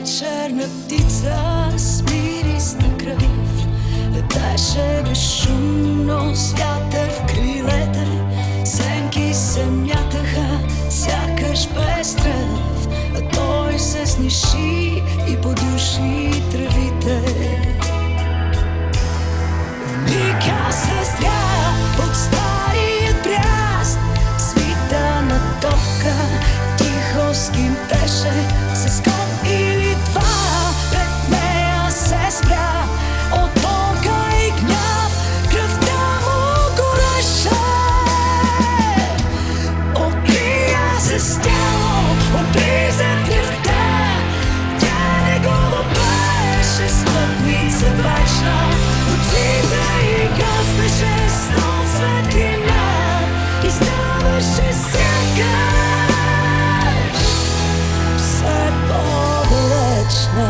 Черна птица с мирис на кръв летеше безшумно с вятър в крилете. Сенки се мятаха, сякаш без тръв, а той се сниши и подуши травите. Вмиг аз съзря от старият бряст, свита на тока тихо скимтеше с кон или два. Пред нея се спря от болка и гняв, кръвта му гореше. Отрия се с тяло, отриза кръвта, тя не го беше смъртница вечна. Очите й гаснеше с нов светлина и ставаше сякаш все по-далечна.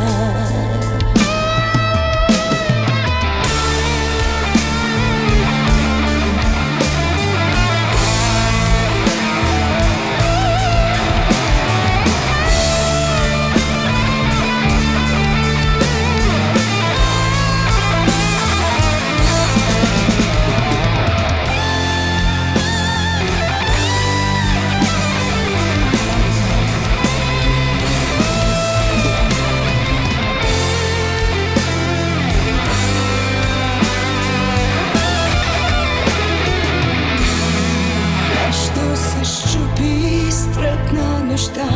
Щупи стръкна нощта,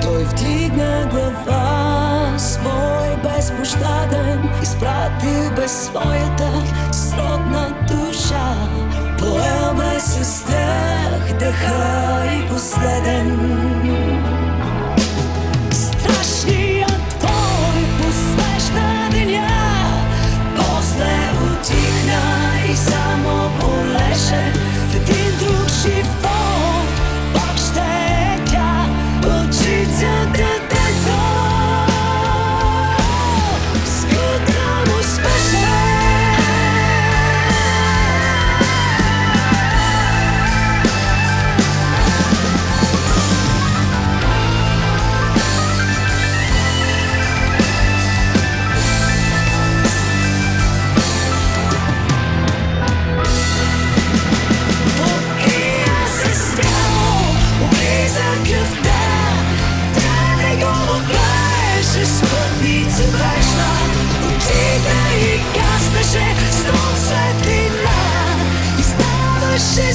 той вдигна глава, свой безпощаден, изпратил без своята сродна душа. Поел ме със страх, дъха и последен. Страшният твой посрещна деня, после утихна и само полеше в един друг живот. Спътница вечна, очите й гаснеше с нов светлина и ставаше